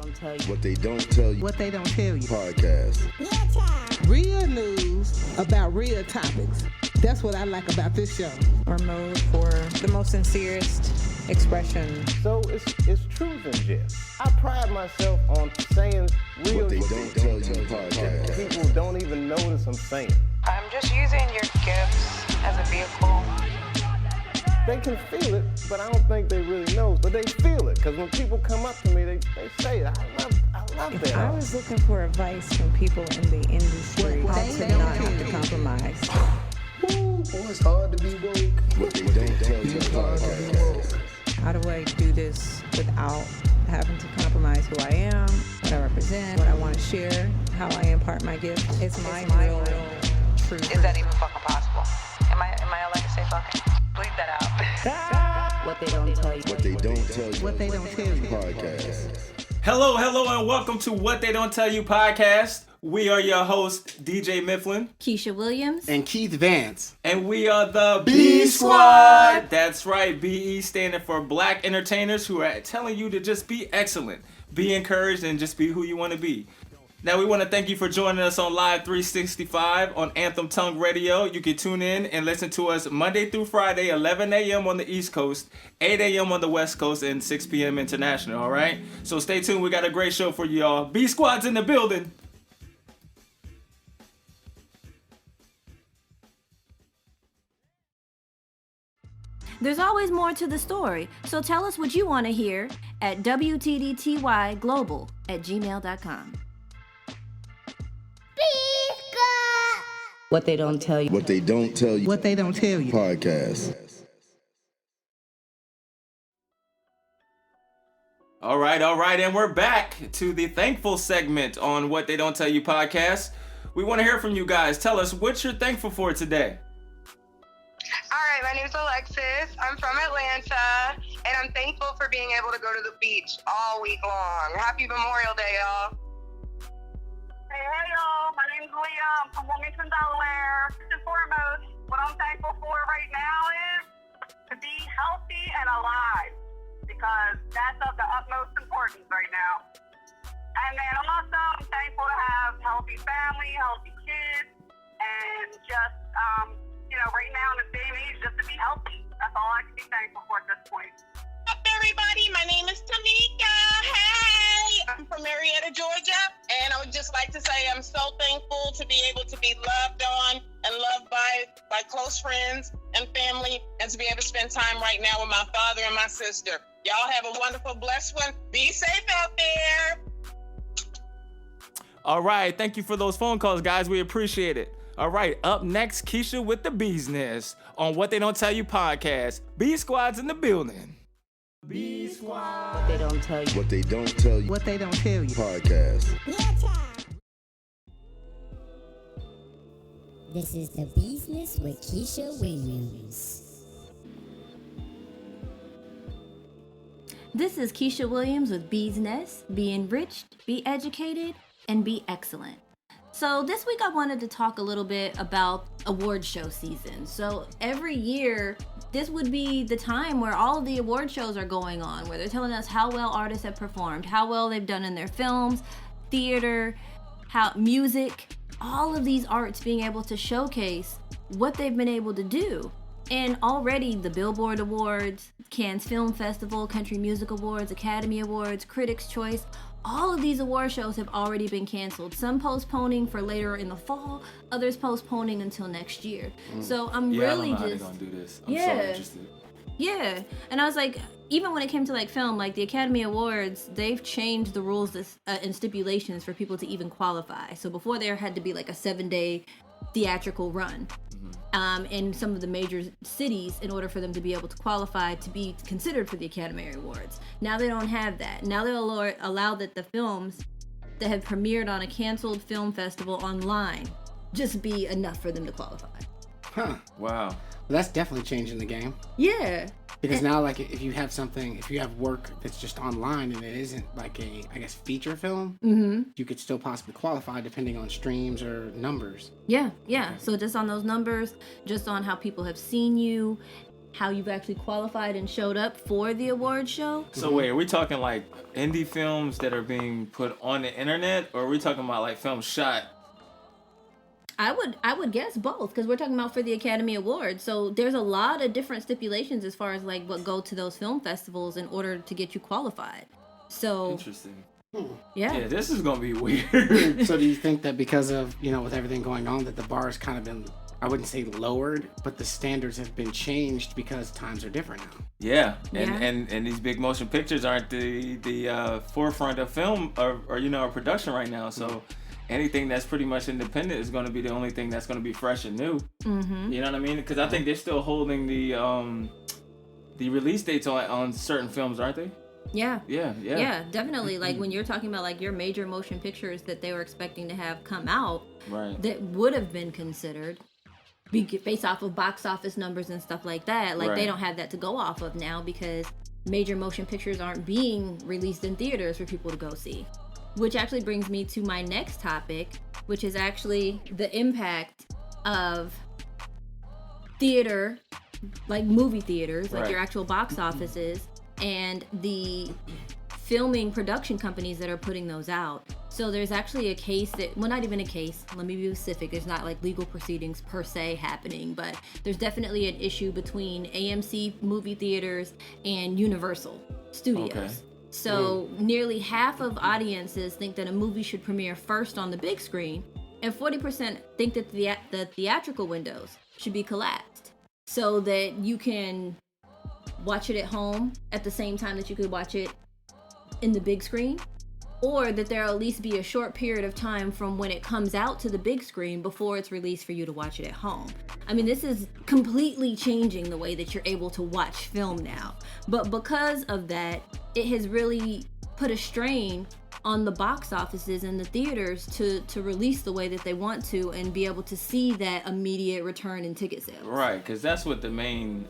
don't tell you. What they don't tell you. What they don't tell you. Podcast. Real news about real topics. That's what I like about this show. Or mode for the most sincerest expression. So it's truth and jest. I pride myself on saying real What they shit. don't tell you podcast. People don't even notice I'm saying. I'm just using your gifts as a vehicle. They can feel it, but I don't think they really know. But they feel it, because when people come up to me, they say it. I love If that. I was looking for advice from people in the industry, how to not have to compromise. Ooh, boy, it's hard to be woke. What they don't tell you podcast. How do I do this without having to compromise who I am, what I represent, what I want to share, how I impart my gift? It's my real truth. Is that even fucking possible? Am I allowed to say fucking? Bleep that out. What they don't tell you. What they don't tell you. What they don't tell you. Podcast. Hello, and welcome to What They Don't Tell You podcast. We are your hosts, DJ Mifflin. Keisha Williams. And Keith Vance. And we are the B Squad. That's right, BE standing for Black Entertainers who are telling you to just be excellent, be encouraged, and just be who you want to be. Now, we want to thank you for joining us on Live 365 on Anthem Tongue Radio. You can tune in and listen to us Monday through Friday, 11 a.m. on the East Coast, 8 a.m. on the West Coast, and 6 p.m. international, all right? So stay tuned. We got a great show for you all. B Squad's in the building. There's always more to the story, so tell us what you want to hear at WTDTY@gmail.com. What they don't tell you. What they don't tell you. What they don't tell you. Podcast. All right, and we're back to the thankful segment on What They Don't Tell You podcast. We want to hear from you guys. Tell us what you're thankful for today. All right, my name's Alexis. I'm from Atlanta, and I'm thankful for being able to go to the beach all week long. Happy Memorial Day, y'all. Hey, y'all. My name's Leah. I'm from Wilmington, Delaware. First and foremost, what I'm thankful for right now is to be healthy and alive, because that's of the utmost importance right now. And then also, I'm thankful to have healthy family, healthy kids, and just, right now in this day and age, just to be healthy. That's all I can be thankful for at this point. What's up, everybody? My name is Tamika. Hey! I'm from Marietta, Georgia, and I would just like to say I'm so thankful to be able to be loved on and loved by close friends and family, and to be able to spend time right now with my father and my sister. Y'all have a wonderful, blessed one. Be safe out there. All right, thank you for those phone calls, guys. We appreciate it. All right, up next, Keisha with the business on What They Don't Tell You podcast. B Squad's in the building. B Squad. What they don't tell you. What they don't tell you. What they don't tell you. Podcast. This is The Business with Keisha Williams. This is Keisha Williams with Bee's Nest. Be enriched, be educated, and be excellent. So this week I wanted to talk a little bit about award show season. So every year, this would be the time where all of the award shows are going on, where they're telling us how well artists have performed, how well they've done in their films, theater, music, all of these arts being able to showcase what they've been able to do. And already the Billboard Awards, Cannes Film Festival, Country Music Awards, Academy Awards, Critics' Choice, all of these award shows have already been canceled. Some postponing for later in the fall, others postponing until next year. So I'm really I don't know just... how they're gonna do this. I'm so interested. Yeah, and I was like, even when it came to like film, like the Academy Awards, they've changed the rules and stipulations for people to even qualify. So before there had to be like a 7-day theatrical run in some of the major cities in order for them to be able to qualify to be considered for the Academy Awards. Now they don't have that. Now they'll allow that the films that have premiered on a canceled film festival online just be enough for them to qualify. Huh. Wow. Well, that's definitely changing the game. Yeah. Because now, like, if you have work that's just online and it isn't like a, I guess, feature film, you could still possibly qualify depending on streams or numbers. Yeah. So just on those numbers, just on how people have seen you, how you've actually qualified and showed up for the award show. So wait, are we talking like indie films that are being put on the internet, or are we talking about like films shot? I would guess both, because we're talking about for the Academy Awards. So there's a lot of different stipulations as far as like what go to those film festivals in order to get you qualified. So Interesting. Yeah, this is gonna be weird. So do you think that because of, with everything going on, that the bar has kind of been, I wouldn't say lowered, but the standards have been changed because times are different now? Yeah, and these big motion pictures aren't the forefront of film or production right now. So anything that's pretty much independent is going to be the only thing that's going to be fresh and new. Mm-hmm. You know what I mean? Because I think they're still holding the release dates on certain films, aren't they? Yeah, definitely. Like when you're talking about like your major motion pictures that they were expecting to have come out, right, that would have been considered based off of box office numbers and stuff like that. Like they don't have that to go off of now because major motion pictures aren't being released in theaters for people to go see. Which actually brings me to my next topic, which is actually the impact of theater, like movie theaters, like your actual box offices, and the filming production companies that are putting those out. So there's actually a case that, well, not even a case, let me be specific, there's not like legal proceedings per se happening, but there's definitely an issue between AMC movie theaters and Universal Studios. Okay. So nearly half of audiences think that a movie should premiere first on the big screen, and 40% think that the theatrical windows should be collapsed so that you can watch it at home at the same time that you could watch it in the big screen, or that there'll at least be a short period of time from when it comes out to the big screen before it's released for you to watch it at home. I mean, this is completely changing the way that you're able to watch film now. But because of that, it has really put a strain on the box offices and the theaters to release the way that they want to and be able to see that immediate return in ticket sales. Right, because that's what the main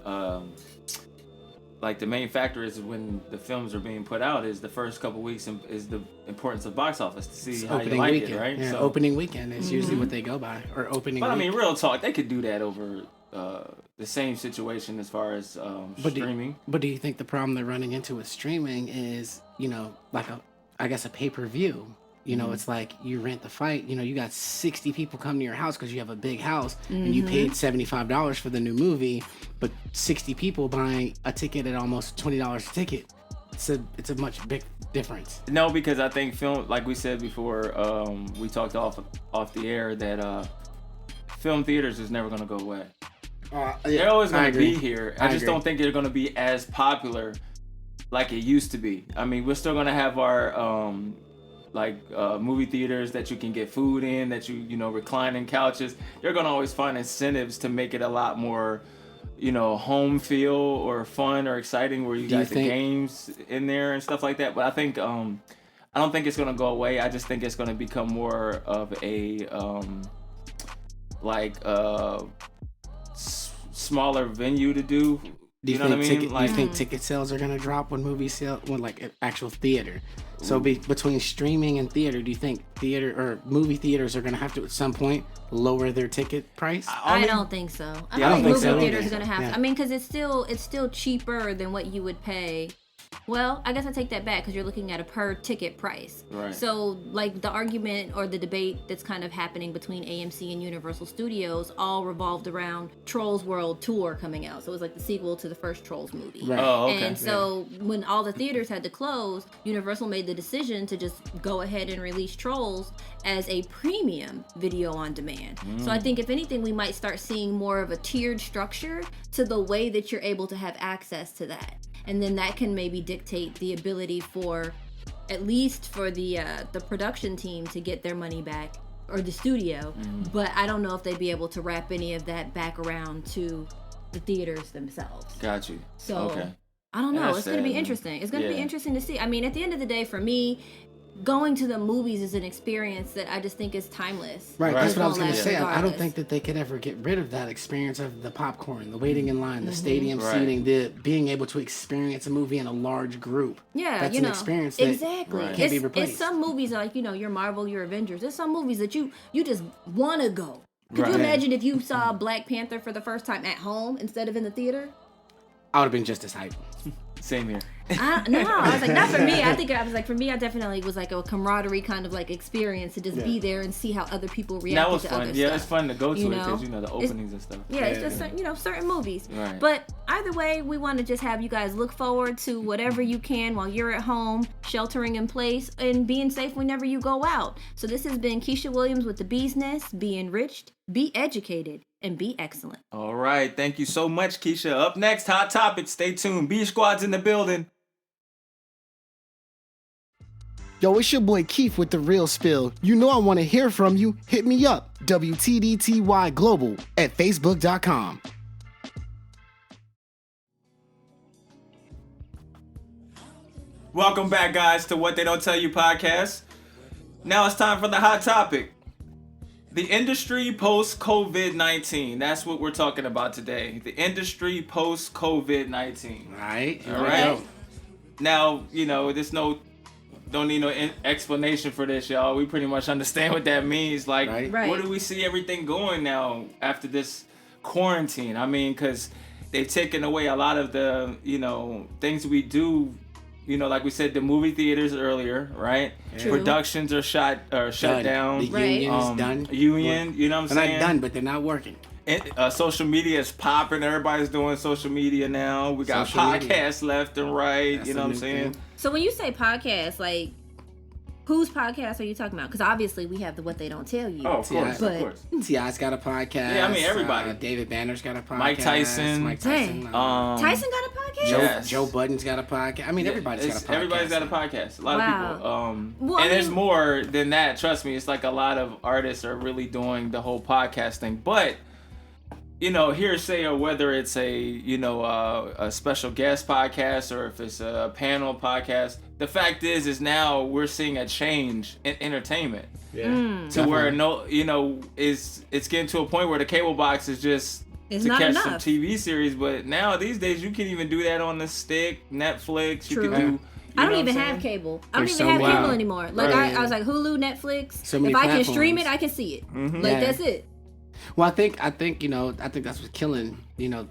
the main factor is when the films are being put out is the first couple weeks is the importance of box office to see how you like it, right? Yeah, so, opening weekend is usually what they go by, or opening But week. I mean, real talk, they could do that over the same situation as far as streaming. But do you think the problem they're running into with streaming is, like a pay-per-view? It's like you rent the fight, you got 60 people come to your house because you have a big house and you paid $75 for the new movie, but 60 people buying a ticket at almost $20 a ticket. It's a much big difference. No, because I think film, like we said before, we talked off the air that film theaters is never going to go away. They're always going to be here. I just don't think they're going to be as popular like it used to be. I mean, we're still going to have our movie theaters that you can get food in, that you reclining couches. They're gonna always find incentives to make it a lot more, home feel or fun or exciting, where you got the games in there and stuff like that. But I think I don't think it's gonna go away. I just think it's gonna become more of a smaller venue to do. Do you know what I mean? Do you think ticket sales are gonna drop when actual theater? So between streaming and theater, do you think theater or movie theaters are gonna have to at some point lower their ticket price? I don't think so. I don't think think so movie theaters are either. gonna have Yeah. to. I mean, because it's still cheaper than what you would pay. Well, I guess I take that back because you're looking at a per ticket price. Right. So, like, the argument or the debate that's kind of happening between AMC and Universal Studios all revolved around Trolls World Tour coming out. So it was like the sequel to the first Trolls movie. Right. Oh, okay. And so when all the theaters had to close, Universal made the decision to just go ahead and release Trolls as a premium video on demand. So I think if anything, we might start seeing more of a tiered structure to the way that you're able to have access to that. And then that can maybe dictate the ability for, at least for the production team to get their money back, or the studio. But I don't know if they'd be able to wrap any of that back around to the theaters themselves. Got you. So Okay. I don't know. That's It's going to be sad, man. interesting. It's going to be Yeah. interesting to see. I mean, at the end of the day, for me, going to the movies is an experience that I just think is timeless. Right, that's what I was Gonna going to last say. I don't regardless. think that they could ever get rid of that experience of the popcorn, the waiting in line, the stadium Right. seating, the being able to experience a movie in a large group. Yeah, That's you an know, experience that exactly. Right. can't be It's replaced. some movies like, your Marvel, your Avengers. There's some movies that you just want to go. Could Right. you imagine if you saw Black Panther for the first time at home instead of in the theater? I would have been just as hyped. Same here. No, I was like, not for me. I think I was like, for me, I definitely was like a camaraderie kind of like experience to just be there and see how other people reacted That was to fun. other Yeah, stuff. it's fun to go to it know? because the openings and stuff. Yeah, it's just certain movies. Right. But either way, we want to just have you guys look forward to whatever you can while you're at home, sheltering in place, and being safe whenever you go out. So this has been Keisha Williams with the Bee's Nest. Be enriched, be educated, and be excellent. All right. Thank you so much, Keisha. Up next, Hot Topic. Stay tuned. B Squad's in the building. Yo, it's your boy Keith with The Real Spill. You know I want to hear from you. Hit me up, WTDTY Global at Facebook.com. Welcome back, guys, to What They Don't Tell You podcast. Now it's time for the Hot Topic. The industry post-COVID-19. That's what we're talking about today. The industry post-COVID-19. All right. Now, there's don't need no explanation for this, y'all. We pretty much understand what that means. Like, Right. where do we see everything going now after this quarantine? I mean, because they've taken away a lot of the, things we do. Like we said, the movie theaters earlier, right? True. Productions are shut down. The union is done. Union, you know what I'm They're saying? not done, but they're not working. Social media is popping. Everybody's doing social media now. We got Social media. podcasts left and right. That's you know a what I'm new saying? thing. So when you say podcast, like, whose podcast are you talking about? Because obviously we have the What They Don't Tell You. Oh, of course, but, of course. T.I.'s got a podcast. Yeah, I mean, everybody. David Banner's got a podcast. Mike Tyson. Dang. Tyson got a podcast? Yes. Joe Budden's got a podcast. I mean, everybody's got a podcast. Everybody's got a podcast. A lot Wow. of people. Well, and there's more than that. Trust me. It's like a lot of artists are really doing the whole podcast thing. But, hearsay, or whether it's a special guest podcast or if it's a panel podcast, the fact is now we're seeing a change in entertainment. Yeah. To where it's getting to a point where the cable box is just It's to not catch enough. some TV series, but now these days you can even do that on the stick, Netflix. True. You can do. I don't know even what I'm have saying? cable. I don't There's even so have many. cable anymore. Like Right. I was like Hulu, Netflix. So many if I can platforms. stream it, I can see it. Mhm. Like Yeah. that's it. Well, I think that's what's killing,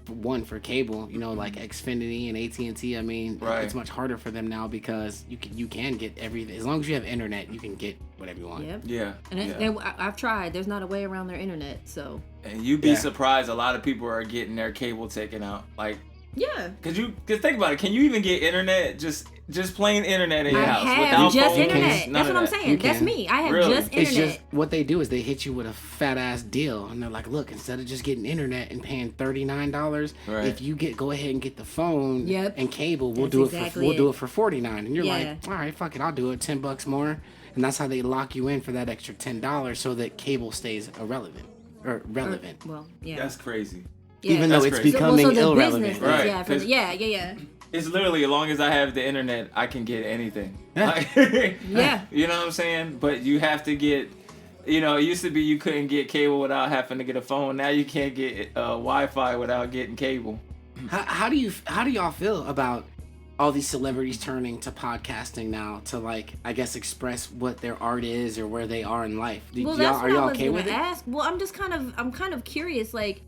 one for cable, like Xfinity and AT&T. I mean, Right. it's much harder for them now because you can get everything. As long as you have internet, you can get whatever you want. Yep. Yeah. And I've tried. There's not a way around their internet. So And you'd be Yeah. surprised a lot of people are getting their cable taken out. Like, yeah. cause think about it. Can you even get internet? Just plain internet in your I house have without just phones? internet. None That's of what I'm that. saying. You That's can. me. I have Really? just It's internet. just what they do is they hit you with a fat ass deal, and they're like, "Look, instead of just getting internet and paying $39, Right. if you go ahead and get the phone Yep. and cable, we'll That's do exactly it it. for $49." And you're Yeah. like, "All right, fuck it, I'll do it. $10 more." And that's how they lock you in for that extra $10 so that cable stays relevant. Well, yeah. That's crazy. Yeah. Even though That's it's crazy. becoming so the irrelevant. business, Right, yeah, 'cause- yeah. It's literally, as long as I have the internet, I can get anything. Yeah. Like, Yeah. You know what I'm saying? But you have to get, it used to be you couldn't get cable without having to get a phone. Now you can't get Wi-Fi without getting cable. How do y'all feel about all these celebrities turning to podcasting now to, like, I guess, express what their art is or where they are in life? Well, are that's what I y'all was okay gonna with it? ask. Well, I'm kind of curious. Like,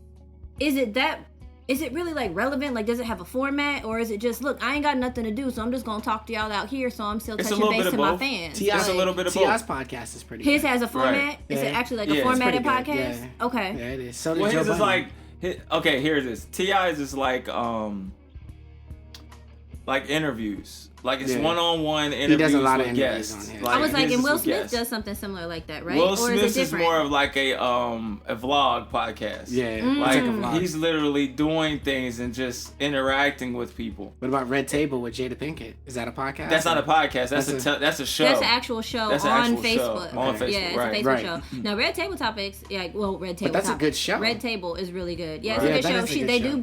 is it really like relevant? Like, does it have a format, or is it just, look, I ain't got nothing to do, so I'm just gonna talk to y'all out here, so I'm still It's a touching little base bit to of my both. fans? It's a little bit of T.I.'s both. podcast is pretty His good. has a format. Right. Is it Yeah. actually like Yeah, a it's formatted pretty good, podcast? yeah. Okay. Yeah, it is. So did Well, Joe his is Budden. okay, here's this. T.I.'s is like interviews. Like, it's Yeah. one-on-one interviews He does a lot of with interviews guests. on his. I was like, his and is Will with Smith guests. does something similar like that, right? Will or Smith's is it is different? more of like a vlog podcast. Yeah, Like, it's like a vlog. he's literally doing things and just interacting with people. What about Red Table with Jada Pinkett? Is that a podcast? That's not a podcast. That's a show. That's an actual show That's an on actual show Facebook. on Facebook, Yeah, it's right. a Facebook Right. show. Now, Red Table Topics, Red Table. that's a Topics. good show. Red Table is really good. Yeah, Right. it's Yeah, a that good is show. a good They show. do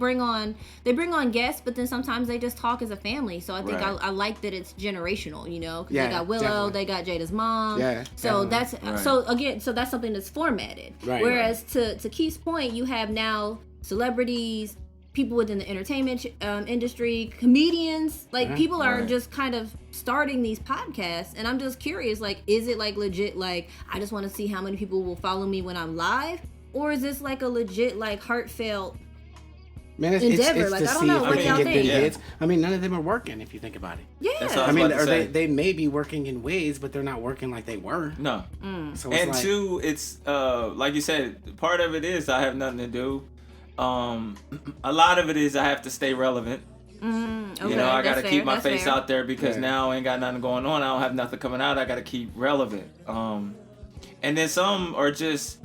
bring on guests, but then sometimes they just talk as a family. So I think Right. I like that it's generational. 'Cause Yeah, they got Willow, definitely. they got Jada's mom. Yeah, So definitely. that's so that's something that's formatted. Right, Whereas to Keith's point, you have now celebrities, people within the entertainment industry, comedians, like Yeah, people are right. just kind of starting these podcasts, and I'm just curious, like, is it like legit, like, I just want to see how many people will follow me when I'm live, or is this like a legit, like, heartfelt Man, it's endeavor. to I don't see know. if What they do y'all can get think? them hits. I mean, none of them are working if you think about it. Yeah. That's what I mean, was about to say. they may be working in ways, but they're not working like they were. No. So it's And like, two, it's like you said, part of it is I have nothing to do. A lot of it is I have to stay relevant. Okay, You know, I got to that's keep fair, my face fair. out there because Yeah. now I ain't got nothing going on. I don't have nothing coming out. I got to keep relevant. And then some are just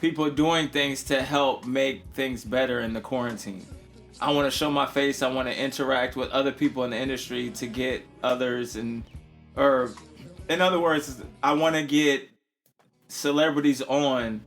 people doing things to help make things better in the quarantine. I want to show my face. I want to interact with other people in the industry to get others or in other words, I want to get celebrities on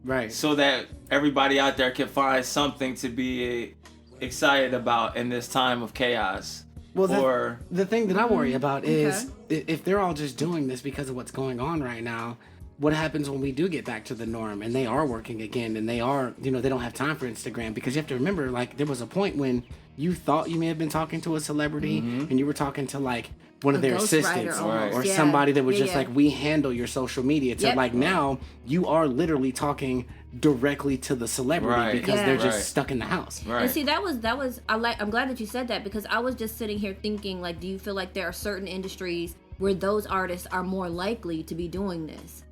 right. so that everybody out there can find something to be excited about in this time of chaos. Well, the thing that I worry about is if they're all just doing this because of what's going on right now, what happens when we do get back to the norm and they are working again and they are, they don't have time for Instagram? Because you have to remember, like, there was a point when you thought you may have been talking to a celebrity and you were talking to, like, one of their assistants or somebody that was just like, we handle your social media. To like now, you are literally talking directly to the celebrity because they're just stuck in the house. And see, that was I'm glad that you said that, because I was just sitting here thinking, like, do you feel like there are certain industries where those artists are more likely to be doing this?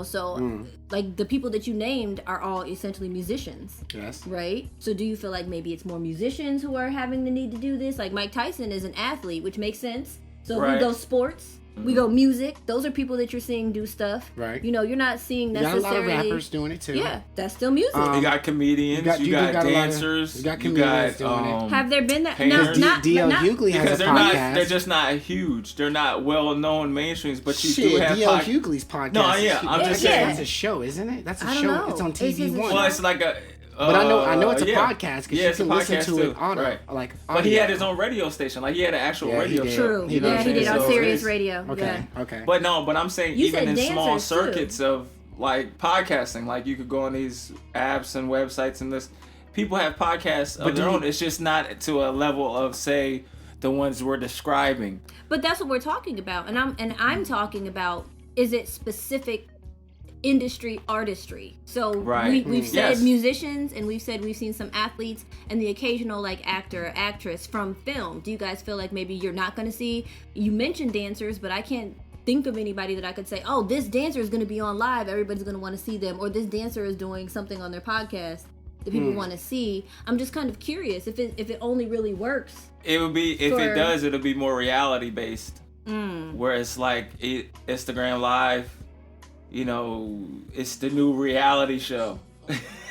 So like the people that you named are all essentially musicians. Yes. Right? So do you feel like maybe it's more musicians who are having the need to do this? Like Mike Tyson is an athlete, which makes sense. So we go sports, we go music. Those are people that you're seeing do stuff. Right. You're not seeing You got necessarily. a lot of rappers doing it too. Yeah, that's still music. You got comedians, you got dancers, you got comedians doing it. Have there been that? painters. DL Hughley has because a they're podcast. they're just not huge. They're not well known mainstreams, but you Shit, do have DL Hughley's podcast. No, yeah, I'm just saying That's a show, isn't it? That's a I don't show. know. It's on Is it TV a One. show? Well, it's like a. But I know it's a yeah. podcast because Yeah, you it's a can listen podcast to too. it audio, Right. like But he audio. had his own radio station. Like he had an actual Yeah, he radio did. show. True. You know what Yeah, I'm he saying? did on So Sirius it's- Radio. Okay. Yeah. Okay. But no, but I'm saying You even said in small dancers, too. circuits of like podcasting, like you could go on these apps and websites and this. People have podcasts of their own. It's just not to a level of say the ones we're describing. But that's what we're talking about, and I'm talking about, is it specific industry artistry? So we've said musicians, and we've said we've seen some athletes and the occasional like actor or actress from film. Do you guys feel like maybe you're not going to see? You mentioned dancers, but I can't think of anybody that I could say, oh, this dancer is going to be on live, everybody's going to want to see them, or this dancer is doing something on their podcast that people want to see. I'm just kind of curious if it only really works. It would be if it does, it'll be more reality based. Where it's like Instagram Live, it's the new reality show.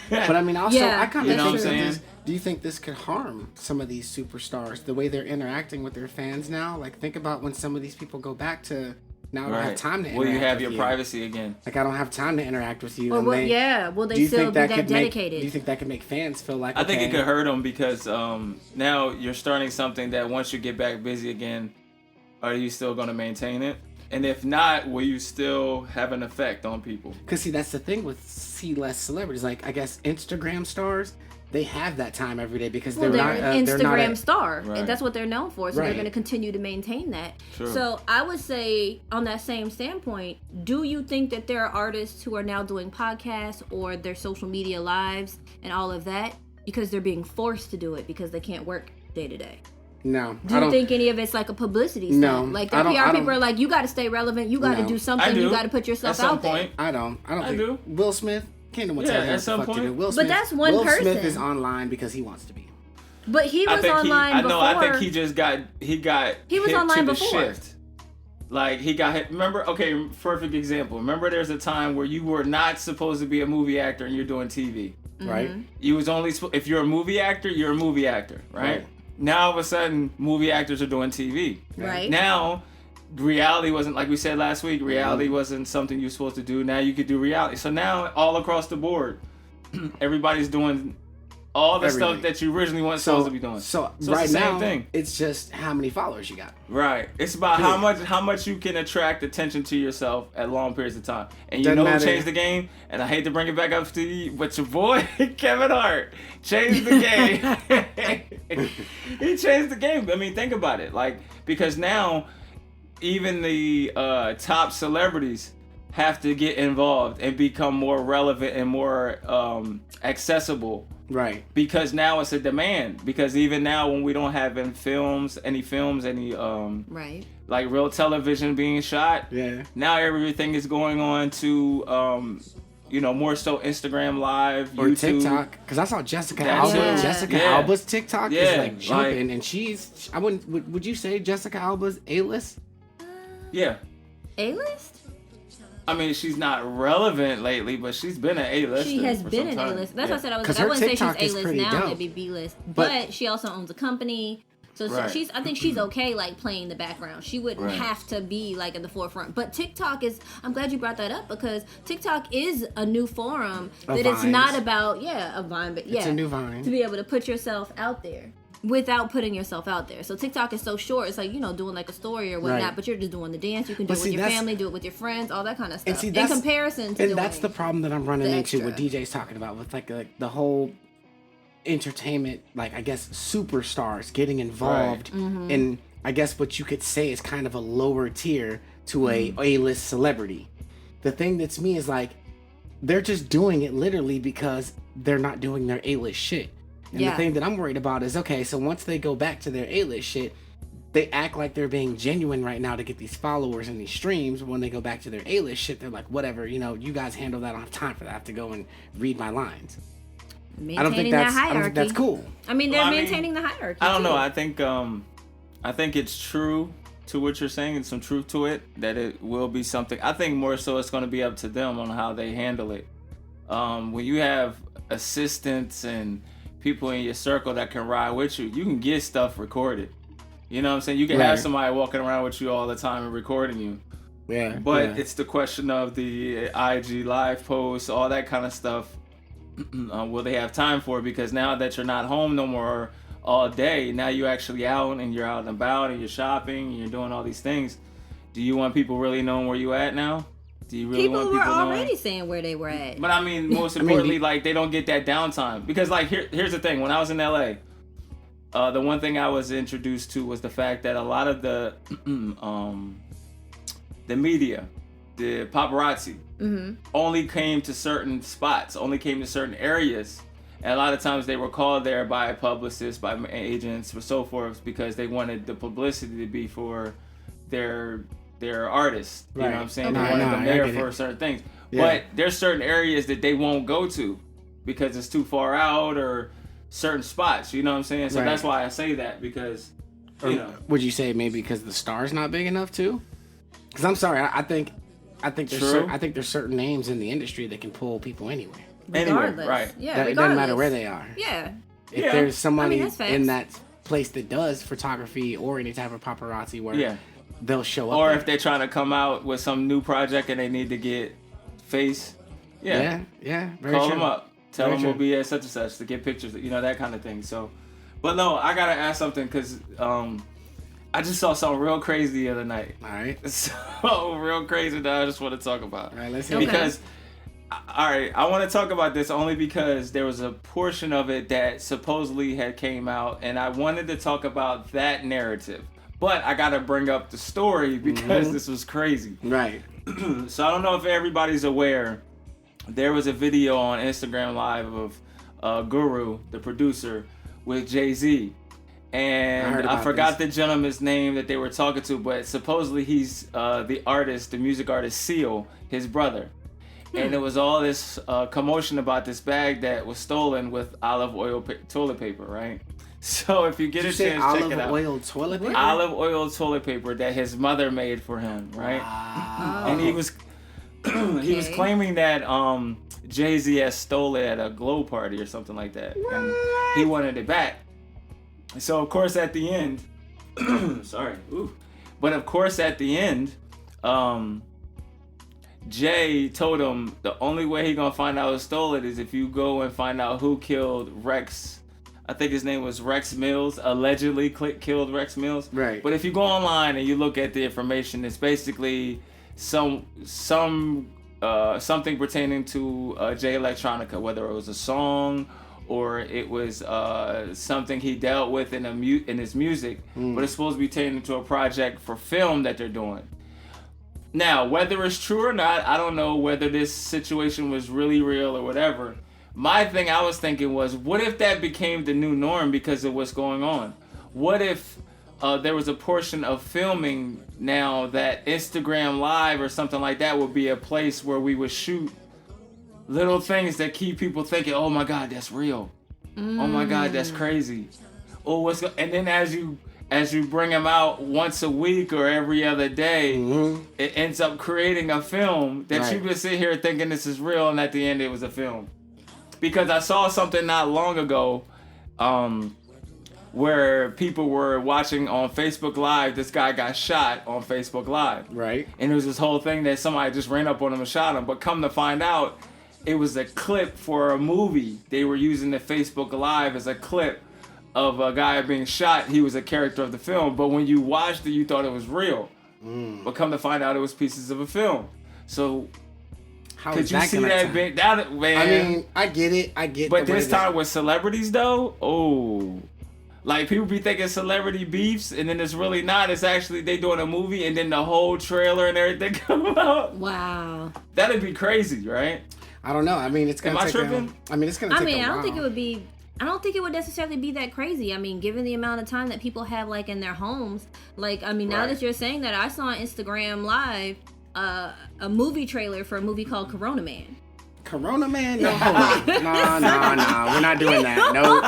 But I mean, also, I kind of You know what I'm think saying? this. Do you think this could harm some of these superstars, the way they're interacting with their fans now? Like, think about when some of these people go back to, now I don't have time to interact Will you have with your you. privacy again? Like, I don't have time to interact with you. Or and will do they you still think be that could dedicated? Do you think that could make fans feel like, I think it okay, could hurt them because now you're starting something that once you get back busy again, are you still going to maintain it? And if not, will you still have an effect on people? Because, see, that's the thing with C-list celebrities. Like, I guess Instagram stars, they have that time every day because Well, they're an they're not Instagram star, Right. and that's what they're known for. So they're Right. going to continue to maintain that. True. So I would say, on that same standpoint, do you think that there are artists who are now doing podcasts or their social media lives and all of that because they're being forced to do it because they can't work day to day? No. Do you think any of it's like a publicity stunt? No, Like the I don't- PR I people don't- are like, you got to stay relevant, you got to No. do I something, do. you got to put yourself At some out there. point. I don't I think do. Will Smith, can't no one tell Yeah, him at what the some fuck to point. do. Will But Smith, that's one Will person. Smith is online because he wants to be. But he was online before. I think he just got He was hip online to the before. shift. Like he got hit. Remember? Okay, perfect example. Remember, there's a time where you were not supposed to be a movie actor and you're doing TV, Right? You was only if you're a movie actor, you're a movie actor, right? Now all of a sudden, movie actors are doing TV. Right. Now, reality wasn't like we said last week. Reality wasn't something you're supposed to do. Now you could do reality. So now all across the board, everybody's doing all the Everything. stuff that you originally weren't supposed to be doing. So it's right the same now, thing. it's just how many followers you got. Right. It's about how much you can attract attention to yourself at long periods of time. And you Doesn't know who matter. changed the game? And I hate to bring it back up to you, but your boy Kevin Hart changed the game. He changed the game. I mean, think about it. Like, because now even the top celebrities have to get involved and become more relevant and more accessible Right. Because now it's a demand. Because even now when we don't have any films, right, like real television being shot. Yeah. Now everything is going on to more so Instagram Live, or YouTube. TikTok. Because I saw Jessica That's Alba. it. Jessica Yeah. Alba's TikTok Yeah, is like jumping, like- and she's. I wouldn't. Would you say Jessica Alba's A-list? Yeah. A-list? I mean, she's not relevant lately, but she's been an A-list. She has been an A-list. That's what I said. I was like, I wouldn't say she's A-list now. dope. Maybe B-list. But she also owns a company. So Right. I think she's okay, like, playing the background. She wouldn't Right. have to be, like, in the forefront. But TikTok is, I'm glad you brought that up, because TikTok is a new forum that it's not about, a Vine, but It's a new Vine. to be able to put yourself out there without putting yourself out there. So TikTok is so short. It's like, doing like a story or whatnot, Right. but you're just doing the dance. You can do But it see, with your that's- family, do it with your friends, all that kind of stuff. And see, in that's, comparison to and doing that's the problem that I'm running the into. What extra. DJ's talking about with like the whole entertainment, like I guess superstars getting involved in, I guess what you could say is kind of a lower tier to a A-list celebrity. The thing that's me is like they're just doing it literally because they're not doing their A-list shit. And the thing that I'm worried about is, okay, so once they go back to their A-list shit, they act like they're being genuine right now to get these followers and these streams. When they go back to their A-list shit, they're like, whatever, you guys handle that. I don't have time for that. I have to go and read my lines. I don't think that's cool. I mean, they're maintaining the hierarchy. I don't know. too. I think it's true to what you're saying and some truth to it, that it will be something. I think more so it's going to be up to them on how they handle it. When you have assistants and people in your circle that can ride with you, you can get stuff recorded. You know what I'm saying? You can have somebody walking around with you all the time and recording you. Yeah. But it's the question of the IG live posts, all that kind of stuff. Will they have time for it? Because now that you're not home no more all day, now you're actually out and you're out and about and you're shopping and you're doing all these things. Do you want people really knowing where you at now? Do you really want People people were knowing? already saying where they were at. But I mean, most importantly, like they don't get that downtime. Because like here's the thing: when I was in LA, the one thing I was introduced to was the fact that a lot of the media, the paparazzi, only came to certain spots, only came to certain areas. And a lot of times they were called there by publicists, by agents, or so forth, because they wanted the publicity to be for their artists. You know what I'm saying? They wanted them there for certain things. Yeah. But there's certain areas that they won't go to because it's too far out, or certain spots. You know what I'm saying? So that's why I say that, because Would you say maybe because the star's not big enough too? Because I'm sorry, I think there's certain names in the industry that can pull people anywhere. Regardless. Right. Yeah, It doesn't matter where they are. Yeah. If there's somebody that's facts. in that place that does photography or any type of paparazzi work, they'll show up. Or there. if they're trying to come out with some new project and they need to get face, very call true. them up. Tell them we'll be at such and such to get pictures, that kind of thing. So, but no, I gotta ask something, because I just saw something real crazy the other night. All right. So real crazy that I just want to talk about. All right, let's hear Because, all right, I want to talk about this only because there was a portion of it that supposedly had came out, and I wanted to talk about that narrative. But I gotta bring up the story because this was crazy. Right. So I don't know if everybody's aware. There was a video on Instagram Live of Guru, the producer, with Jay-Z. And I forgot the gentleman's name that they were talking to, but supposedly he's the music artist Seal, his brother. And there was all this commotion about this bag that was stolen with olive oil toilet paper, right? So if you get a chance, check it out. Olive oil toilet paper? Olive oil toilet paper that his mother made for him, right? Wow. And he was he was claiming that Jay-Z had stole it at a glow party or something like that. What? And he wanted it back. So of course at the end, but of course at the end, Jay told him the only way he gonna find out who stole it is if you go and find out who killed Rex. I think his name was Rex Mills, allegedly killed Rex Mills. Right. But if you go online and you look at the information, it's basically something pertaining to Jay Electronica, whether it was a song or it was something he dealt with in his music. But it's supposed to be taken to a project for film that they're doing. Now, whether it's true or not, I don't know whether this situation was really real or whatever. my thing I was thinking was, what if that became the new norm because of what's going on? What if there was a portion of filming now that Instagram Live or something like that would be a place where we would shoot little things that keep people thinking, oh my God, that's real. Oh my God, that's crazy. Oh, and then as you bring them out once a week or every other day, it ends up creating a film that you can sit here thinking this is real, and at the end it was a film. Because I saw something not long ago where people were watching on Facebook Live. This guy got shot on Facebook Live. Right. And it was this whole thing that somebody just ran up on him and shot him. But come to find out, it was a clip for a movie. They were using the Facebook Live as a clip of a guy being shot. He was a character of the film. But when you watched it, you thought it was real. But come to find out, it was pieces of a film. So how could is you that see gonna that tie? bit? That, man. I mean, I get it. But the way this time with celebrities, though, like people be thinking celebrity beefs, and then it's really not. It's actually they doing a movie, and then the whole trailer and everything come out. Wow. That'd be crazy, right? I don't know. I mean, it's gonna take. It's gonna take. I don't think it would be. I don't think it would necessarily be that crazy. I mean, given the amount of time that people have like in their homes, like I mean, now that you're saying that, I saw on Instagram Live a movie trailer for a movie called Corona Man. Corona Man? No, hold on. No. We're not doing that. No.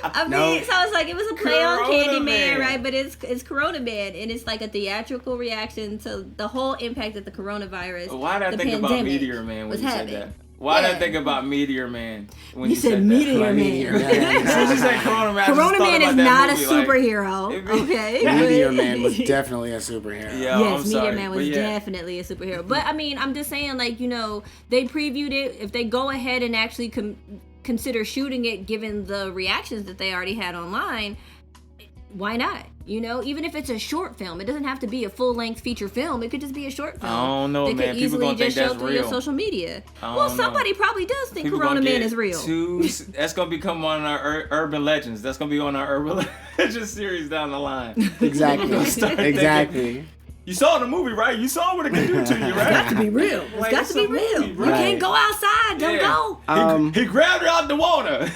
I mean, so it's like it was a play on Candyman, right? But it's Corona Man, and it's like a theatrical reaction to the whole impact that the coronavirus. Why did I think about Meteor Man when you said that? Why did I think about Meteor Man when you said Meteor Man? Since you said Corona Man, Corona Man is not a superhero. Okay. Meteor Man was definitely a superhero. Yes, Meteor Man was definitely a superhero. But I mean, I'm just saying, like, you know, they previewed it. If they go ahead and actually consider shooting it, given the reactions that they already had online, why not? You know, even if it's a short film, it doesn't have to be a full-length feature film. It could just be a short film. I don't know, man. People could easily gonna just think show that's through real. your social media. Well, somebody probably does think Corona Man is real. That's gonna become one of our urban legends. That's gonna be on our urban legends series down the line. Exactly. You saw the movie, right? You saw what it could do to you, right? It's got to be real. It's got to be real. You can't go outside. Don't go. He grabbed her out the water.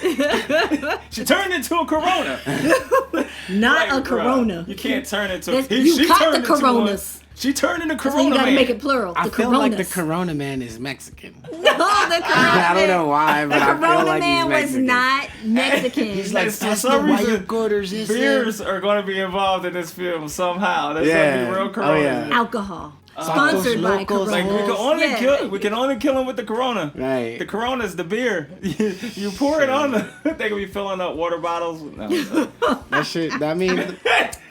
She turned into a Corona. Not a Corona. You can't turn into. You caught the Coronas. She turned into Corona Man. You gotta Man. make it plural. I feel like the Corona Man is Mexican. No, the Corona I don't know why, but I feel like Man he's Mexican. was not Mexican. He's like, for some reason, beers are going to be involved in this film somehow. That's going to be real Corona. Alcohol. Sponsored by Corona. Like we can only kill him with the Corona. Right. The Corona is the beer. You pour it on them. They can be filling up water bottles. No, that shit. I mean,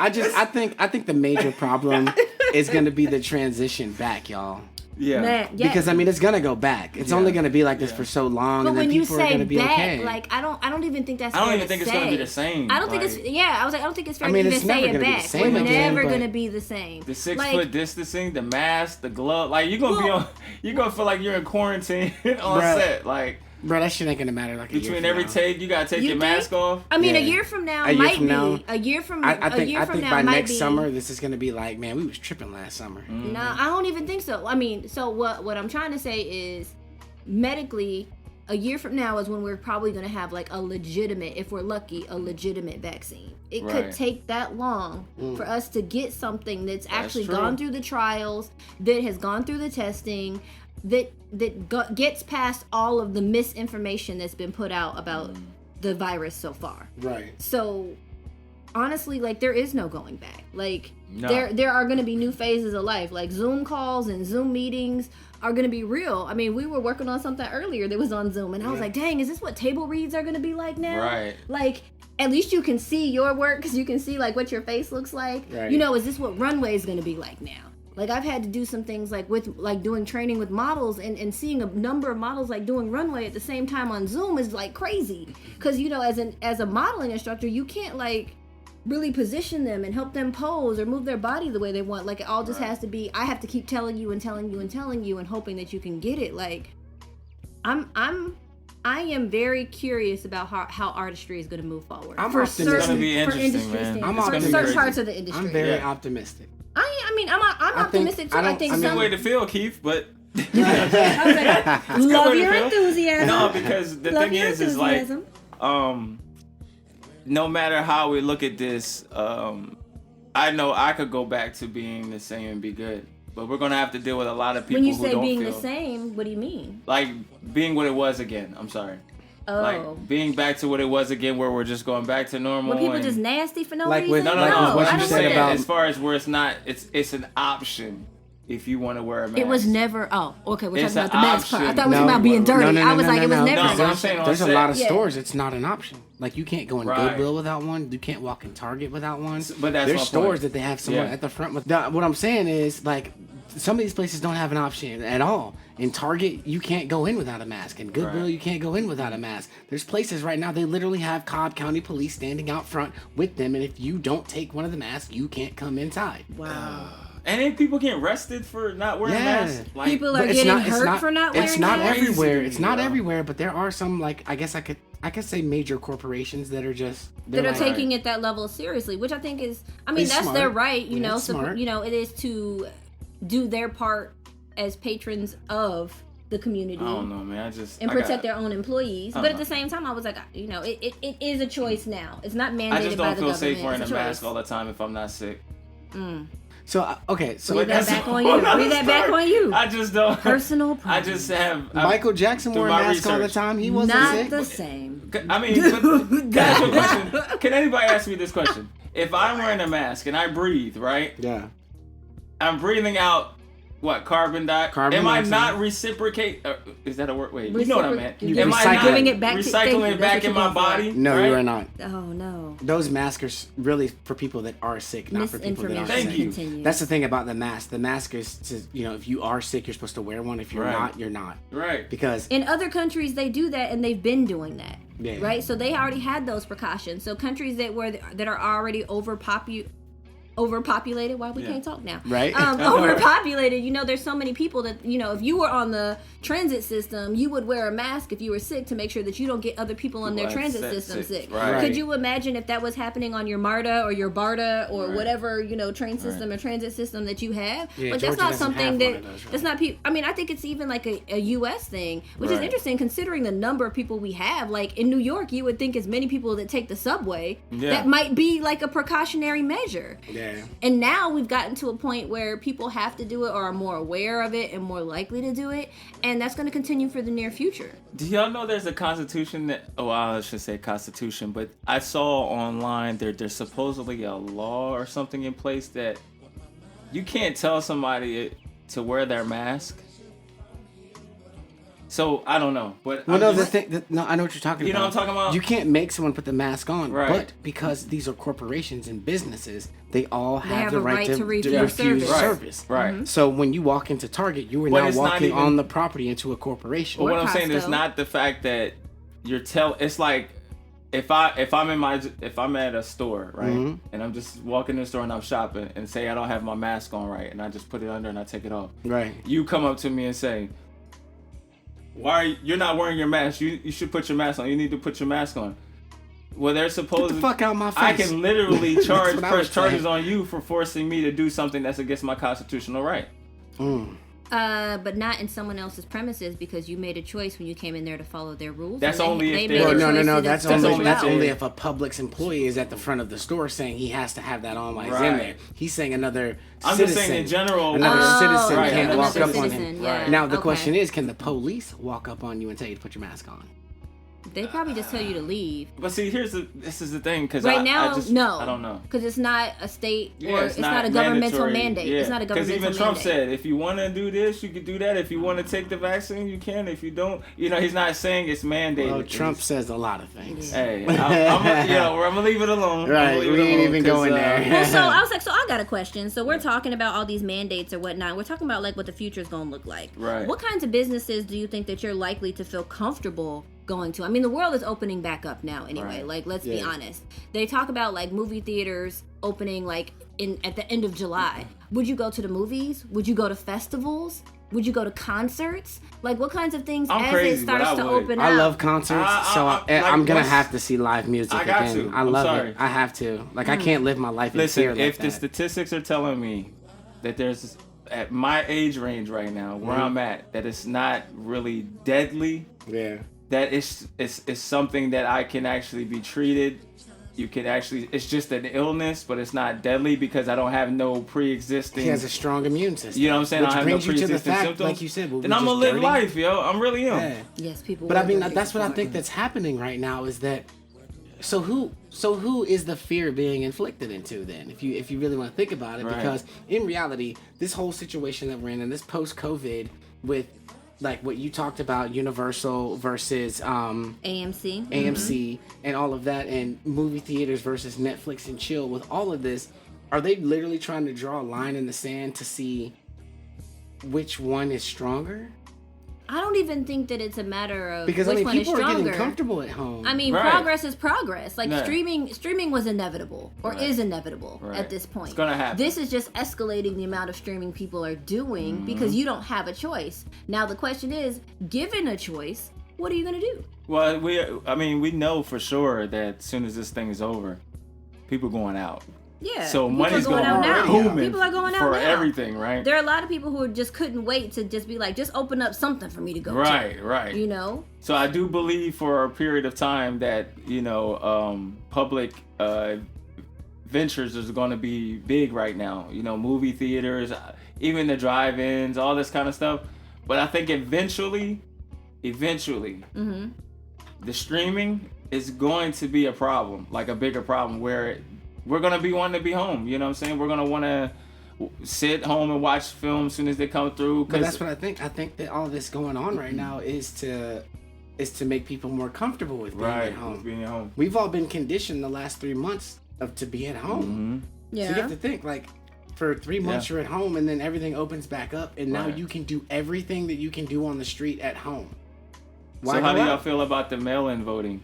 I think the major problem is going to be the transition back, y'all. Yeah. Man, Because I mean, it's gonna go back. It's only gonna be like this for so long, but and then when you people are say gonna be back, okay. like I don't even think that's. I don't fair even think to it's gonna be say. the same. I don't think like, it's. Yeah, I was like, I don't think it's fair I mean, to even it's say never it gonna be back. the same We're again, never but- gonna be the same. The 6 foot distancing, the mask, the glove. Like you're gonna feel like you're in quarantine on set. Like. Bro, that shit ain't gonna matter. Like between every take, you gotta take your mask off. I mean, a year from now might be. A year from I think by might next be. summer, this is gonna be like, man, we was tripping last summer. No, I don't even think so. I mean, so what I'm trying to say is, medically, a year from now is when we're probably gonna have like a legitimate, if we're lucky, a legitimate vaccine. It could take that long for us to get something that's actually gone through the trials, that has gone through the testing, that gets past all of the misinformation that's been put out about the virus so far. Right. So honestly, like, there is no going back. Like, No. there are going to be new phases of life. Like, Zoom calls and Zoom meetings are going to be real. I mean, we were working on something earlier that was on Zoom, and I was like, dang, is this what table reads are going to be like now? Right. Like, at least you can see your work because you can see, like, what your face looks like. Right. You know, is this what runway is going to be like now? Like, I've had to do some things like with like doing training with models and seeing a number of models like doing runway at the same time on Zoom is like crazy. Because, you know, as a modeling instructor, you can't like really position them and help them pose or move their body the way they want. Like, it all just has to be, I have to keep telling you and telling you and telling you and hoping that you can get it. Like, I am very curious about how artistry is going to move forward. I'm for optimistic. certain, It's gonna be interesting, for industry man. standards, I'm for optimistic. certain parts of the industry. I'm very optimistic. I'm optimistic too. I think It's a some way to feel, Keith, but Love your enthusiasm. No, because the Love thing your is like, enthusiasm. no matter how we look at this, I know I could go back to being the same and be good, but we're gonna have to deal with a lot of people When you who say don't being feel the same, what do you mean? like being what it was again. I'm sorry. Oh. Like being back to what it was again, where we're just going back to normal. Were people and, just nasty for no Like reason? with- no, what I'm you just said saying, about- as far as where it's not, it's an option if you want to wear a mask. It was never. Oh, okay. We're It's talking about the an mask part. I option. thought we were No, talking about being dirty. I was like, it was never. No, an but I'm option. saying on There's a set. lot of Yeah. stores. It's not an option. Like you can't go in Right. Goodwill without one. You can't walk in Target without one. But that's there's my stores point. that they have someone Yeah. at the front with. What I'm saying is like some of these places don't have an option at all. In Target, you can't go in without a mask. In Goodwill, Right. you can't go in without a mask. There's places right now they literally have Cobb County Police standing out front with them, and if you don't take one of the masks, you can't come inside. Wow. And then people get arrested for not wearing masks. Like, People are But it's getting not- it's hurt not- for not It's wearing not masks? everywhere. Crazy It's to me, not bro. everywhere, but there are some like I guess I could say major corporations that are just That are like, taking it that level seriously, which I think is. I mean, It's that's smart. their right. You Yeah, know, it's smart. you know, it is to do their part as patrons of the community. I don't know, man. And protect their own employees, but at know. the same time, I was like, you know, it is a choice now. It's not mandated I just by don't the feel government. safe wearing a It's a mask choice. all the time if I'm not sick. So okay, so Read that that's back a on whole you. nother Read that back story. on you. I just don't. Personal I problem. just have Michael Jackson through wore a my mask all the research. time. He wasn't Not sick. the same. I mean, can I ask you a question? Can anybody ask me this question? If I'm wearing a mask and I breathe, right? Yeah. I'm breathing out what carbon dioxide. Carbon Am I dioxide. not reciprocate? Is that a word? Wait, you know what I meant. You're Am I recycling. not Giving it back to- thank you, recycling it that's back what in you're my going for. body? No, right? you are not. Oh no. Those masks are really for people that are sick, not for people that aren't Misinformation Thank you. sick. continues. That's the thing about the mask. The mask is to, you know, if you are sick, you're supposed to wear one. If you're Right. not, you're not. Right. Because In other countries, they do that, and they've been doing that. Yeah. Right. So they already had those precautions. So countries that are already overpopulated. Why we Yeah. can't talk now? Right. Overpopulated. You know, there's so many people that, you know, if you were on the transit system, you would wear a mask if you were sick to make sure that you don't get other people on their People transit are system sick. sick. Right. Could you imagine if that was happening on your MARTA or your BARTA or Right. whatever, you know, train system or transit system that you have? Yeah, But Georgia that's not doesn't something have that one of those, right? that's not people. I mean, I think it's even like a U.S. thing, which is Right. interesting considering the number of people we have. Like in New York, you would think as many people that take the subway, Yeah. that might be like a precautionary measure. yeah. And now we've gotten to a point where people have to do it or are more aware of it and more likely to do it. And that's going to continue for the near future. Do y'all know there's a constitution that? Oh, I should say constitution, but I saw online there's supposedly a law or something in place that you can't tell somebody to wear their mask. So I don't know, but Well, I'm no, just- no, I know what you're talking You know about. what I'm talking about? You can't make someone put the mask on, Right. but because these are corporations and businesses, they all have, have the a right, right to, to refuse refuse service. service. Right. So when you walk into Target, you are But now it's not walking even- on the property into a corporation. But what I'm saying is Costco. not the fact that it's like if I'm at a store, right, Mhm. and I'm just walking in the store and I'm shopping and say I don't have my mask on right, and I just put it under and I take it off. Right. You come up to me and say, you're not wearing your mask? You should put your mask on. You need to put your mask on. Well, they're supposed Get the fuck out my face. I can literally charge That's what I was press charges saying. on you for forcing me to do something that's against my constitutional right. But not in someone else's premises because you made a choice when you came in there to follow their rules. That's and only if they they're- made a Well, choice no. to That's just only push that's you out. only if a Publix employee is at the front of the store saying he has to have that on while he's in Right. there. He's saying another I'm citizen. just saying in general. Another Oh, citizen right, can't another walk up on citizen, him. yeah. Now the Okay. question is, can the police walk up on you and tell you to put your mask on? They probably just tell you to leave. But see, this is the thing, because Right now, no. I don't know. Because it's not a state Yeah, or it's not a governmental mandate. It's not a governmental Because even Trump mandate. said, if you want to do this, you can do that. If you want to take the vaccine, you can. If you don't, he's not saying it's mandated. Well, Trump says a lot of things. Hey, I'm gonna leave it alone. Right, we ain't even going there. Well, so I was like, so I got a question. So we're talking about all these mandates or whatnot. We're talking about like what the future is going to look like. Right. What kinds of businesses do you think that you're likely to feel comfortable going to? I mean, the world is opening back up now anyway. Right. Like, let's be Yeah. honest. They talk about like movie theaters opening like at the end of July. Would you go to the movies? Would you go to festivals? Would you go to concerts? Like, what kinds of things I'm as crazy, it but starts I to would. open up? I love concerts, so I'm gonna once- have to see live music I got again. to. I I'm love sorry. it. I have to. Like, I can't live my life in fear Listen, like if the that. statistics are telling me that there's at my age range right now, where I'm at, that it's not really deadly. Yeah. That it's something that I can actually be treated. You can actually, it's just an illness, but it's not deadly because I don't have no pre-existing. He has a strong immune system. You know what I'm saying? Which I have brings no you to the pre-existing fact, symptoms. like you said, then I'm gonna live life, yo. I'm really am. Yeah. Yes, people. But I mean, will that's what I think that's happening right now is that. So who is the fear being inflicted into then? If you really want to think about it, Right. because in reality, this whole situation that we're in, and this post-COVID with like what you talked about, Universal versus AMC and all of that, and movie theaters versus Netflix and chill, with all of this, are they literally trying to draw a line in the sand to see which one is stronger? I don't even think that it's a matter of Because which I mean, one is people are stronger. getting comfortable at home. I mean, Right. progress is progress. Like Yeah. streaming was inevitable or Right. is inevitable Right. at this point. It's gonna happen. This is just escalating the amount of streaming people are doing because you don't have a choice. Now the question is, given a choice, what are you gonna do? Well, we know for sure that as soon as this thing is over, people going out. Yeah. So people money's are going out now. booming People are going out for now. everything, right? There are a lot of people who just couldn't wait to just be like, just open up something for me to go to. Right. You know? So I do believe for a period of time that, public ventures is going to be big right now. Movie theaters, even the drive-ins, all this kind of stuff. But I think eventually, Mm-hmm. the streaming is going to be a problem, like a bigger problem, where we're going to be wanting to be home. You know what I'm saying? We're going to want to sit home and watch films as soon as they come through. But that's what I think. I think that all this going on right now is to make people more comfortable with being at home. With being at home. We've all been conditioned the last 3 months to be at home. Yeah. So you have to think, like, for 3 months you're at home and then everything opens back up and now you can do everything that you can do on the street at home. So how do y'all feel about the mail-in voting?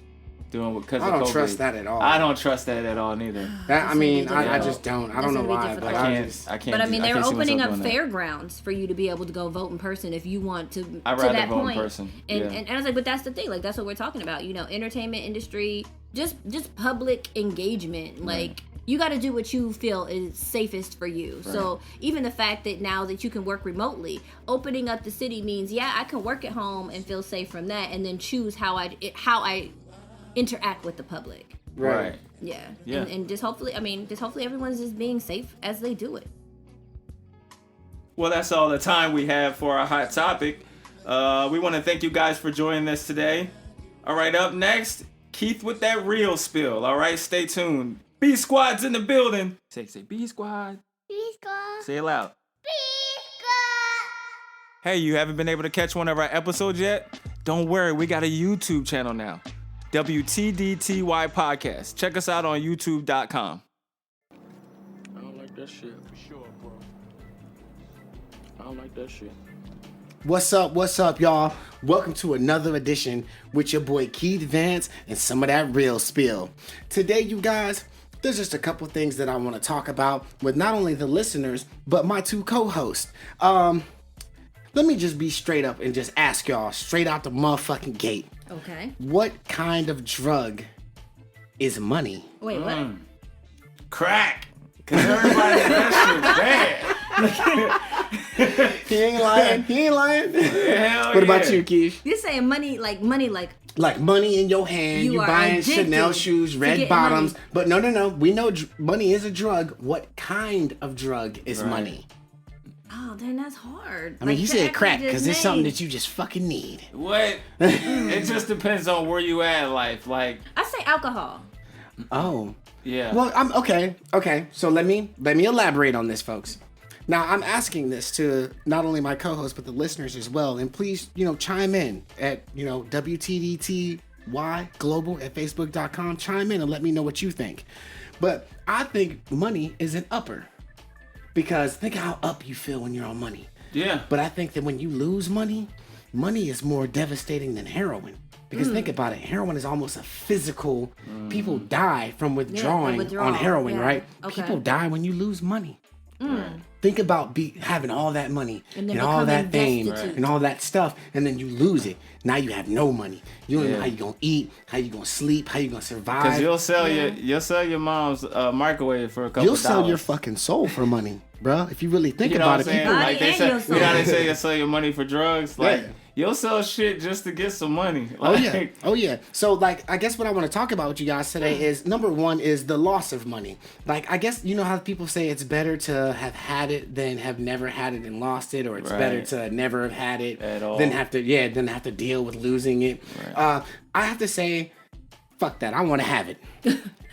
Because I of don't COVID? trust that at all. I don't trust that at all neither. I just don't. I don't know why, but I can't. But I mean, they're opening up doing that. fairgrounds for you to be able to go vote in person if you want to. I'd to rather that vote point. in person. And I was like, but that's the thing. Like that's what we're talking about. Entertainment industry, just public engagement. Like you got to do what you feel is safest for you. Right. So even the fact that now that you can work remotely, opening up the city means I can work at home and feel safe from that, and then choose how I interact with the public. Right. Yeah. Yeah. And just hopefully everyone's just being safe as they do it. Well, that's all the time we have for our hot topic. We want to thank you guys for joining us today. All right, up next, Keith with that real spill. All right, stay tuned. B Squad's in the building. Say B Squad. B Squad. Say it loud. B Squad. Hey, you haven't been able to catch one of our episodes yet? Don't worry, we got a YouTube channel now. WTDTY Podcast. Check us out on YouTube.com. I don't like that shit. For sure, bro. I don't like that shit. What's up, y'all? Welcome to another edition with your boy Keith Vance and some of that real spill. Today, you guys, there's just a couple things that I want to talk about with not only the listeners, but my two co-hosts. Let me just be straight up and just ask y'all straight out the motherfucking gate. Okay. What kind of drug is money? Wait, what? Crack. Because everybody that shit bad. He ain't lying. Hell What about you, Keith? You're saying money like Like money in your hand, you are buying addicted Chanel shoes, to red getting bottoms. money. But no. We know money is a drug. What kind of drug is money? Oh, then that's hard. I mean, he said crack because it's something that you just fucking need. What? It just depends on where you at in life. Like, I say alcohol. Oh. yeah. Well, I'm okay. So let me elaborate on this, folks. Now, I'm asking this to not only my co-host but the listeners as well, and please, chime in at WTDTY Global at Facebook.com. Chime in and let me know what you think. But I think money is an upper because think how up you feel when you're on money. Yeah. But I think that when you lose money, money is more devastating than heroin. Because think about it, heroin is almost a physical. People die from withdrawing on heroin, yeah. right? Okay. People die when you lose money. Think about having all that money And and, then all that becoming fame destitute. and all that stuff, and then you lose it. Now you have no money. You don't know how you gonna eat, how you gonna sleep, how you gonna survive. Because you'll sell your mom's microwave for a couple You'll dollars. sell your fucking soul for money. bro. If you really think You know about what I'm it, saying? people, Like they say, you know how they say you sell your money for drugs? Like, you'll sell shit just to get some money. Like, Oh yeah. So like, I guess what I want to talk about with you guys today is number one is the loss of money. Like, I guess you know how people say it's better to have had it than have never had it and lost it, or it's better to never have had it at all than have to deal with losing it. Right. I have to say, fuck that. I want to have it.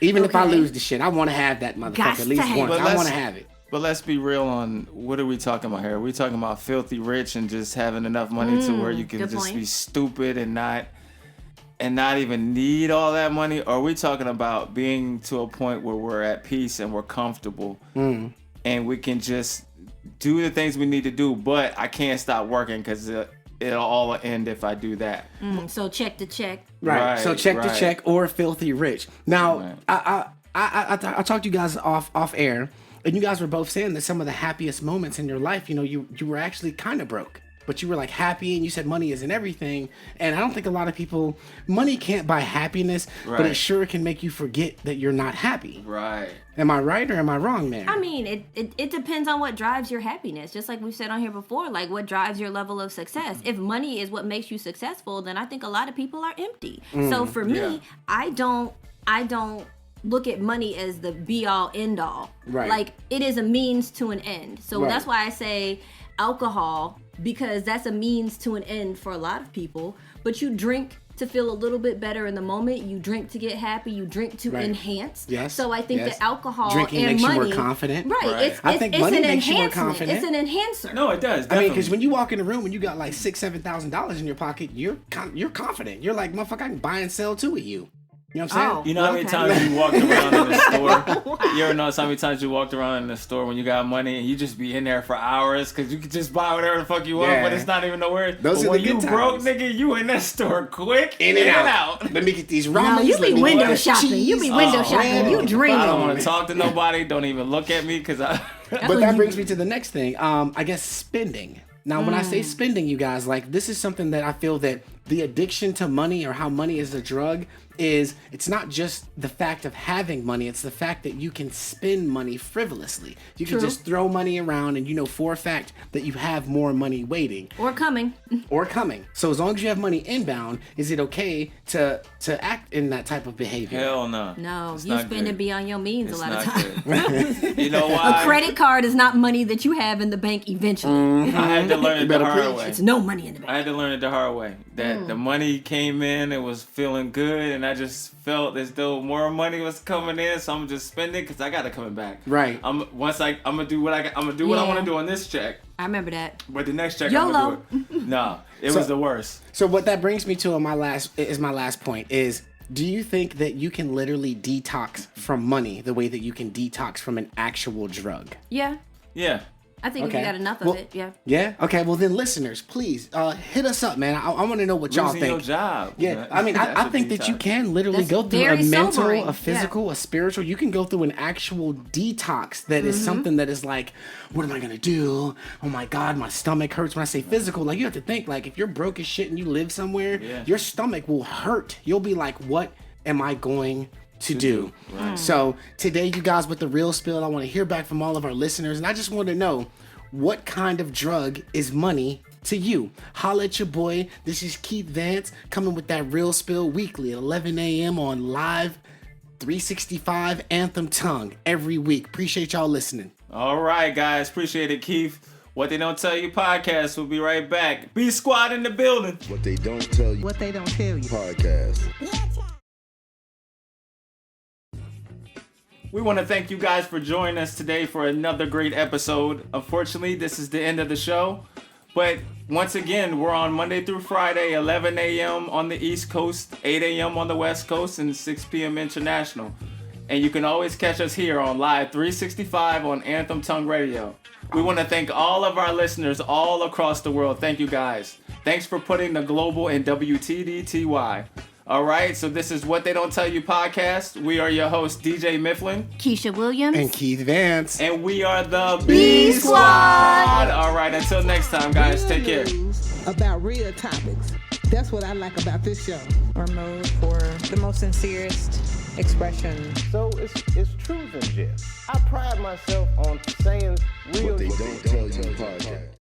Even if I lose the shit, I want to have that motherfucker at least once. I want to have it. But let's be real on what are we talking about here? Are we talking about filthy rich and just having enough money to where you can just be stupid and not even need all that money? Or are we talking about being to a point where we're at peace and we're comfortable and we can just do the things we need to do, but I can't stop working because it'll all end if I do that. So check to check. Right. So check to check or filthy rich. Now, I talked to you guys off air, and you guys were both saying that some of the happiest moments in your life, you know, you were actually kind of broke, but you were like happy, and you said money isn't everything. And I don't think a lot of people, money can't buy happiness, but it sure can make you forget that you're not happy. Right. Am I right or am I wrong, man? I mean, it depends on what drives your happiness. Just like we've said on here before, like what drives your level of success. If money is what makes you successful, then I think a lot of people are empty. So for me, I don't look at money as the be all end all. Right. Like it is a means to an end. So that's why I say alcohol, because that's a means to an end for a lot of people. But you drink to feel a little bit better in the moment. You drink to get happy. You drink to enhance. Yes. So I think that alcohol drinking and makes money, you more confident. Right. I think money makes you more enhancement. confident. It's an enhancer. No, it does. I mean, because when you walk in a room and you got like $6,000-$7,000 in your pocket, you're confident. You're like, motherfucker, I can buy and sell two of you. You know what I'm saying? You know how many times you walked around in the store? You ever notice how many times you walked around in the store when you got money and you just be in there for hours because you could just buy whatever the fuck you want, but it's not even nowhere. Those are when the good you broke, times. nigga, you in that store quick, In and out. Let me get these ramen. No, you be window shopping. You be window shopping. You dream. I don't want to talk to nobody. Don't even look at me because I. But that brings me to the next thing. I guess spending. Now, when I say spending, you guys, like, this is something that I feel that the addiction to money, or how money is a drug, is it's not just the fact of having money, it's the fact that you can spend money frivolously. You can just throw money around and you know for a fact that you have more money waiting. Or coming. So as long as you have money inbound, is it okay to act in that type of behavior? Hell no. No, It's you not spend good. it beyond your means It's a lot of not times. good. You know why? A credit card is not money that you have in the bank eventually. I had to learn it the hard way. It's no money in the bank. I had to learn it the hard way. That the money came in, it was feeling good, and I just felt as though more money was coming in, so I'm just spending because I got it coming back. Right. I'm gonna do what I want to do on this check. I remember that. But the next check, YOLO. I'm gonna do it. No, it was the worst. So what that brings me to my last point is, do you think that you can literally detox from money the way that you can detox from an actual drug? Yeah. Yeah. I think if you got enough of it, yeah. Yeah? Okay, well then listeners, please hit us up, man. I want to know what y'all Losing think. your job. Yeah, I mean, I think that you can literally go through a mental, a physical, a spiritual. You can go through an actual detox that is something that is like, what am I going to do? Oh my God, my stomach hurts. When I say physical, like you have to think, like if you're broke as shit and you live somewhere, your stomach will hurt. You'll be like, what am I going to do? Right. So today, you guys, with the real spill, I want to hear back from all of our listeners, and I just want to know, what kind of drug is money to you? Holla at your boy. This is Keith Vance coming with that real spill weekly at 11 a.m. on Live 365 Anthem Tongue every week. Appreciate y'all listening. All right, guys. Appreciate it, Keith. What They Don't Tell You podcast. We'll be right back. B Squad in the building. What They Don't Tell You. What They Don't Tell You. Podcast. We want to thank you guys for joining us today for another great episode. Unfortunately, this is the end of the show. But once again, we're on Monday through Friday, 11 a.m. on the East Coast, 8 a.m. on the West Coast, and 6 p.m. International. And you can always catch us here on Live 365 on Anthem Tongue Radio. We want to thank all of our listeners all across the world. Thank you guys. Thanks for putting the global in WTDTY. All right, so this is What They Don't Tell You podcast. We are your hosts, DJ Mifflin, Keisha Williams, and Keith Vance. And we are the B Squad. All right, until next time, guys, take care. About real topics. That's what I like about this show. Or mode for the most sincerest expression. So it's truth and jest. I pride myself on saying real What they don't tell you podcast.